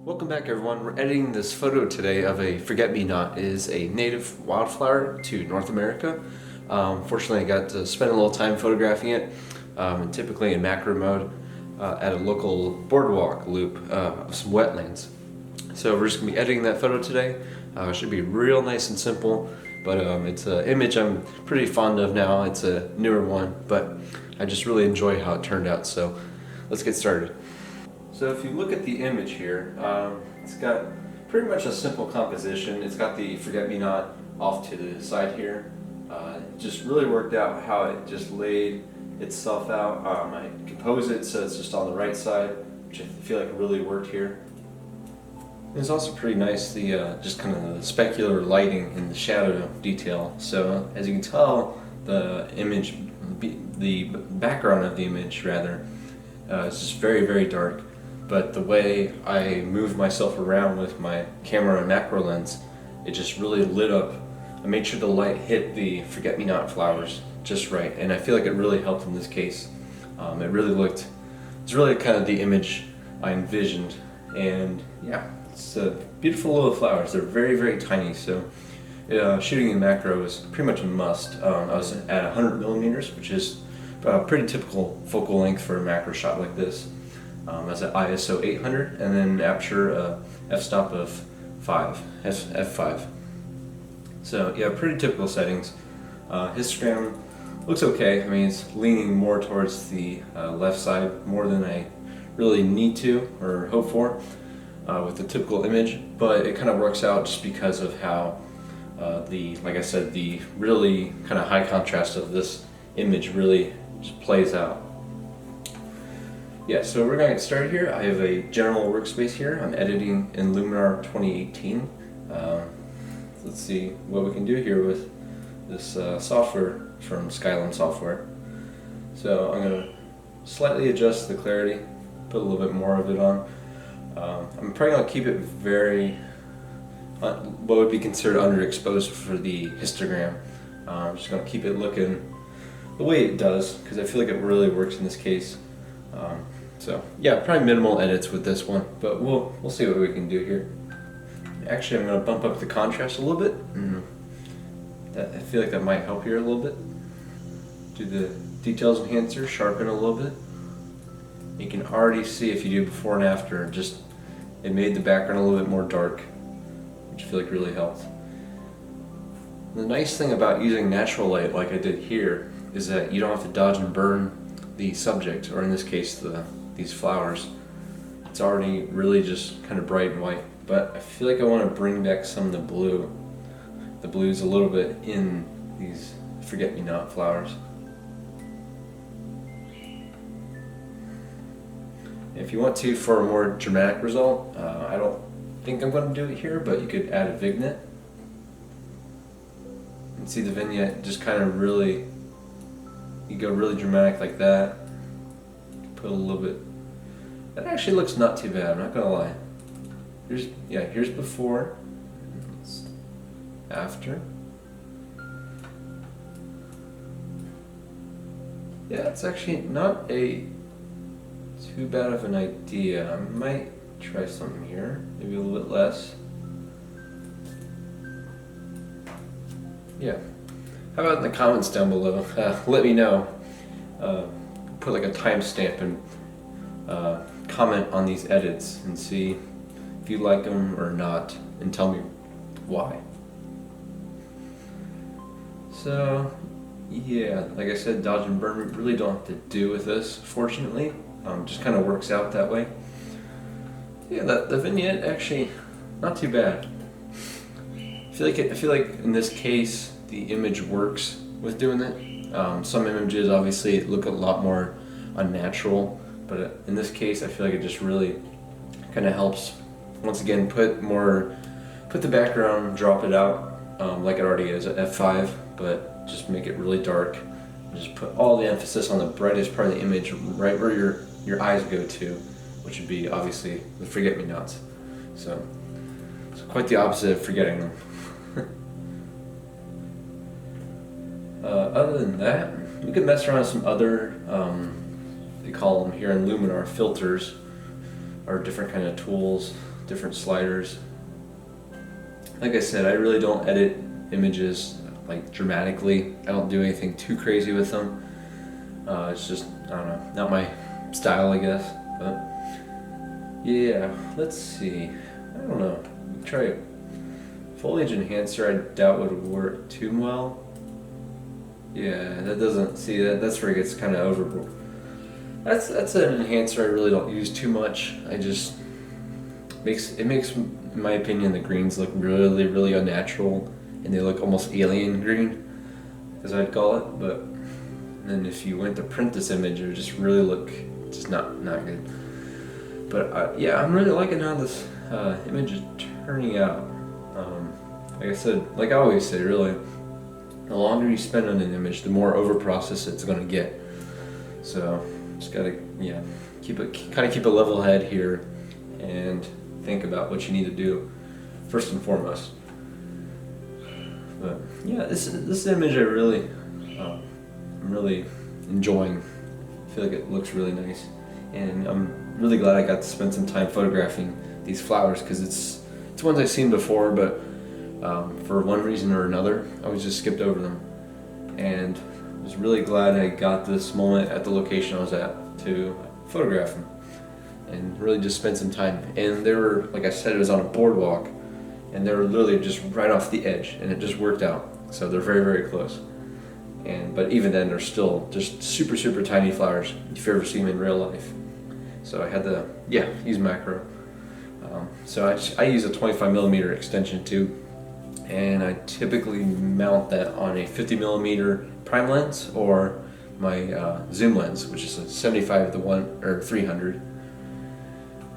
Welcome back, everyone. We're editing this photo today of a forget-me-not. It is a native wildflower to North America. Fortunately, I got to spend a little time photographing it, and typically in macro mode at a local boardwalk loop of some wetlands. So we're just going to be editing that photo today. It should be real nice and simple, but it's an image I'm pretty fond of now. It's a newer one, but I just really enjoy how it turned out. So let's get started. So if you look at the image here, it's got pretty much a simple composition. It's got the forget-me-not off to the side here. It just really worked out how it just laid itself out. I composed it so it's just on the right side, which I feel like really worked here. It's also pretty nice, the just kind of the specular lighting and the shadow detail. So as you can tell, the image, the background of the image rather, is just very, very dark. But the way I moved myself around with my camera and macro lens, it just really lit up. I made sure the light hit the forget-me-not flowers just right, and I feel like it really helped in this case. It's really kind of the image I envisioned, and yeah, it's beautiful little flowers. They're very, very tiny, so shooting in macro is pretty much a must. I was at 100 millimeters, which is pretty typical focal length for a macro shot like this. I was at ISO 800 and then aperture f-stop of 5, f5. So yeah, pretty typical settings. Histogram looks okay. I mean, it's leaning more towards the left side more than I really need to or hope for with the typical image, but it kind of works out just because of how like I said, the really kind of high contrast of this image really just plays out. Yeah, so we're going to get started here. I have a general workspace here. I'm editing in Luminar 2018. Let's see what we can do here with this software from Skyline Software. So I'm going to slightly adjust the clarity, put a little bit more of it on. I'm probably going to keep it very, what would be considered underexposed for the histogram. I'm just going to keep it looking the way it does, because I feel like it really works in this case. So yeah, probably minimal edits with this one, but we'll see what we can do here. Actually, I'm going to bump up the contrast a little bit. I feel like that might help here a little bit. Do the details enhancer, sharpen a little bit. You can already see, if you do before and after, just it made the background a little bit more dark, which I feel like really helped. The nice thing about using natural light like I did here is that you don't have to dodge and burn the subject, or in this case these flowers. It's already really just kind of bright and white, but I feel like I want to bring back some of the blues a little bit in these forget-me-not flowers. If you want to, for a more dramatic result, I don't think I'm going to do it here, but you could add a vignette and see the vignette just kind of really, you go really dramatic like that. Put a little bit. That actually looks not too bad, I'm not gonna lie. Here's before, after. Yeah, it's actually not a too bad of an idea. I might try something here, maybe a little bit less. Yeah. How about in the comments down below? Let me know. Put like a timestamp and comment on these edits and see if you like them or not, and tell me why. So yeah, like I said, dodge and burn we really don't have to do with this, fortunately. Just kind of works out that way. Yeah, the vignette actually not too bad. I feel like in this case the image works with doing that. Some images obviously look a lot more unnatural, but in this case I feel like it just really kind of helps. Once again, put the background, drop it out like it already is at f5, but just make it really dark. Just put all the emphasis on the brightest part of the image, right where your eyes go to, which would be obviously the forget-me-nots. So it's quite the opposite of forgetting them. Other than that, we could mess around with some other, they call them here in Luminar, filters, or different kind of tools, different sliders. Like I said, I really don't edit images like dramatically. I don't do anything too crazy with them. It's just, I don't know, not my style, I guess. But yeah, let's see. I don't know. Try it. Foliage enhancer, I doubt would work too well. Yeah, that doesn't, see, that's where it gets kind of overboard. That's an enhancer I really don't use too much. I just makes, in my opinion, the greens look really, really unnatural, and they look almost alien green, as I'd call it. But then if you went to print this image, it would just really look just not good. But yeah, I'm really liking how this image is turning out. Like I said, like I always say, really, the longer you spend on an image, the more overprocessed it's going to get. So just gotta, yeah, keep a level head here, and think about what you need to do first and foremost. But yeah, this image I'm really enjoying. I feel like it looks really nice, and I'm really glad I got to spend some time photographing these flowers, because it's ones I've seen before, but for one reason or another, I was just skipped over them, and I was really glad I got this moment at the location I was at to photograph them, and really just spend some time. And they were, like I said, it was on a boardwalk, and they were literally just right off the edge, and it just worked out. So they're very, very close. But even then, they're still just super, super tiny flowers if you ever see them in real life. So I had to, yeah, use macro. So I use a 25mm extension tube, and I typically mount that on a 50mm prime lens or my zoom lens, which is a 75 to 300.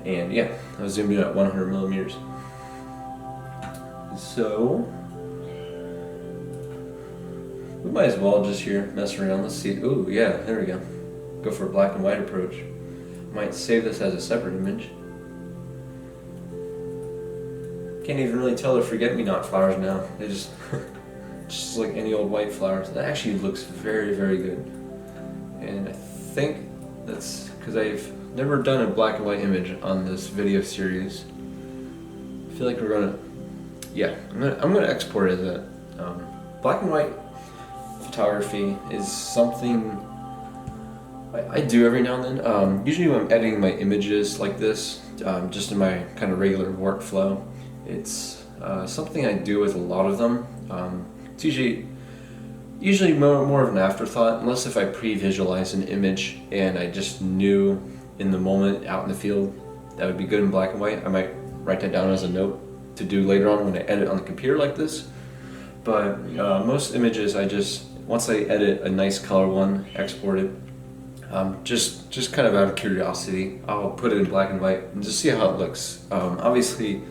And yeah, I was zoomed in at 100mm. So we might as well just here mess around. Let's see. Ooh, yeah, there we go. Go for a black and white approach. Might save this as a separate image. Can't even really tell they're forget-me-not flowers now. They just like any old white flowers. That actually looks very, very good. And I think that's because I've never done a black and white image on this video series. I feel like we're gonna, yeah, I'm gonna export it as a black and white photography is something I do every now and then. Usually when I'm editing my images like this, just in my kind of regular workflow, it's something I do with a lot of them. It's usually more of an afterthought, unless if I pre-visualize an image and I just knew in the moment out in the field that would be good in black and white. I might write that down as a note to do later on when I edit on the computer like this. But most images I just, once I edit a nice color one, export it, just kind of out of curiosity, I'll put it in black and white and just see how it looks. Obviously,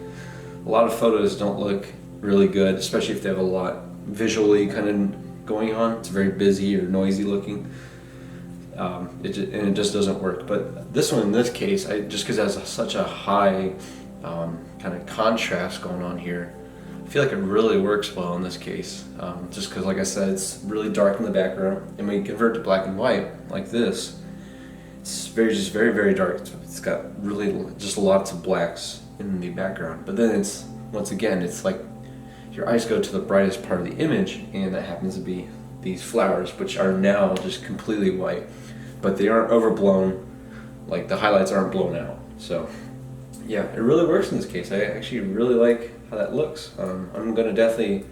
a lot of photos don't look really good, especially if they have a lot visually kind of going on. It's very busy or noisy looking. It just doesn't work. But this one, in this case, just because it has such a high kind of contrast going on here, I feel like it really works well in this case. Just because, like I said, it's really dark in the background, and when you convert to black and white like this, it's very, very dark. It's got really just lots of blacks in the background. But then it's, once again, it's like your eyes go to the brightest part of the image, and that happens to be these flowers, which are now just completely white, but they aren't overblown, like the highlights aren't blown out. So yeah, it really works in this case. I actually really like how that looks. I'm gonna definitely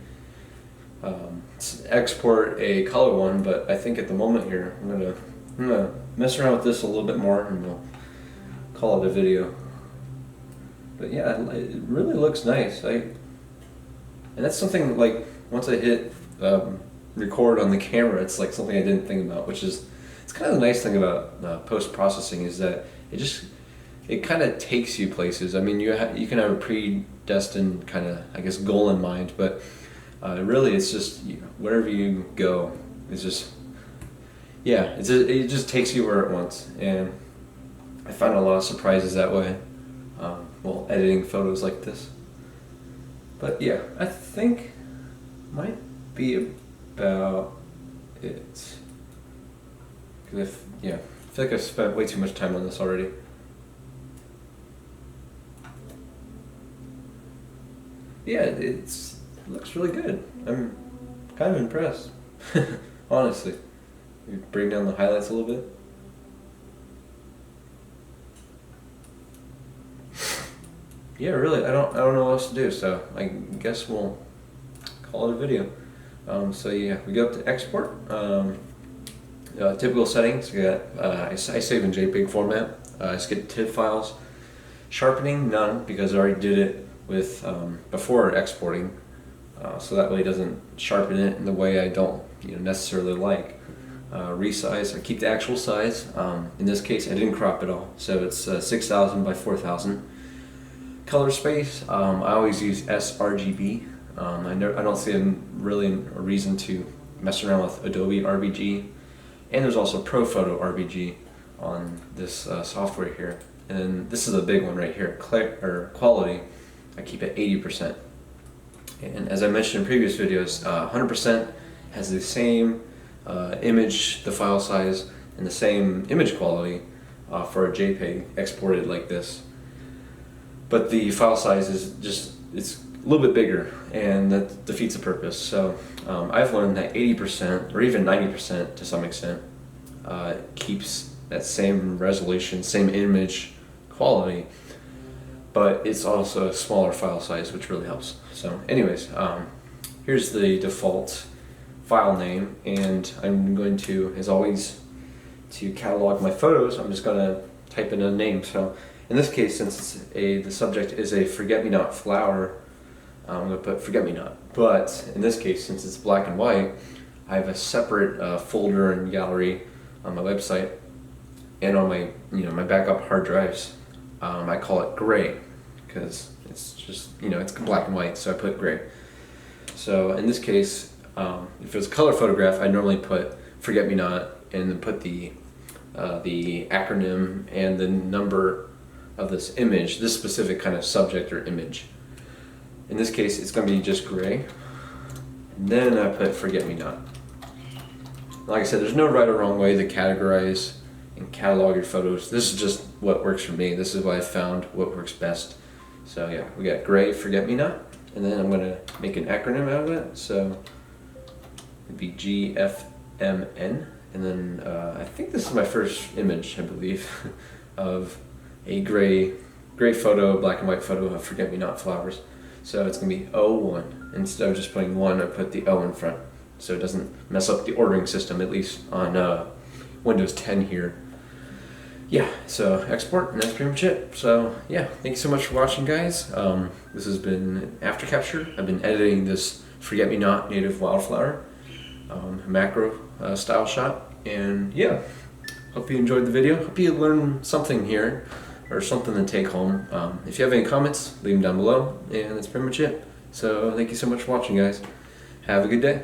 export a color one, but I think at the moment here I'm gonna mess around with this a little bit more, and we'll call it a video. But yeah, it really looks nice. And that's something, like, once I hit record on the camera, it's like something I didn't think about, which is, it's kind of the nice thing about post-processing is that it kind of takes you places. I mean, you can have a predestined kind of, I guess, goal in mind, but really it's just, wherever you go, it's just, yeah, it just takes you where it wants. And I find a lot of surprises that way while editing photos like this. But yeah, I think might be about it. I feel like I've spent way too much time on this already. yeah, it looks really good. I'm kind of impressed, honestly. We bring down the highlights a little bit. Yeah, really, I don't know what else to do, so I guess we'll call it a video. So yeah, we go up to export. Typical settings. We got I save in JPEG format. I just get TIFF files. Sharpening none, because I already did it with before exporting, so that way it doesn't sharpen it in the way I don't necessarily like. Resize, I keep the actual size. In this case, I didn't crop it all, so it's 6,000 by 4,000. Color space, I always use sRGB. I don't see really a reason to mess around with Adobe RBG, and there's also ProPhoto RBG on this software here. And then this is a big one right here, quality. I keep it 80%. And as I mentioned in previous videos, 100% has the same image, the file size, and the same image quality for a JPEG exported like this. But the file size is it's a little bit bigger, and that defeats the purpose. So I've learned that 80% or even 90% to some extent keeps that same resolution, same image quality, but it's also a smaller file size, which really helps. So anyways, here's the default file name, and I'm going to, as always, to catalog my photos, I'm just going to type in a name. So in this case, since the subject is a forget-me-not flower, I'm going to put forget-me-not. But in this case, since it's black and white, I have a separate folder and gallery on my website, and on my my backup hard drives. I call it gray because it's just it's black and white, so I put gray. So in this case, if it was a color photograph, I normally put forget-me-not and then put the acronym and the number of this image, this specific kind of subject or image. In this case, it's going to be just gray. And then I put forget-me-not. Like I said, there's no right or wrong way to categorize and catalog your photos. This is just what works for me. This is what I found what works best. So yeah, we got gray, forget-me-not, and then I'm going to make an acronym out of it. So it'd be GFMN, and then I think this is my first image, I believe, of a gray photo, black and white photo of forget-me-not flowers. So it's going to be 01. Instead of just putting 1, I put the O in front, so it doesn't mess up the ordering system, at least on Windows 10 here. Yeah, so export, and that's pretty much it. So yeah, thank you so much for watching, guys. This has been After Capture. I've been editing this forget-me-not native wildflower macro style shot, and yeah, hope you enjoyed the video. Hope you learned something here, or something to take home. If you have any comments, leave them down below, and that's pretty much it. So thank you so much for watching, guys. Have a good day.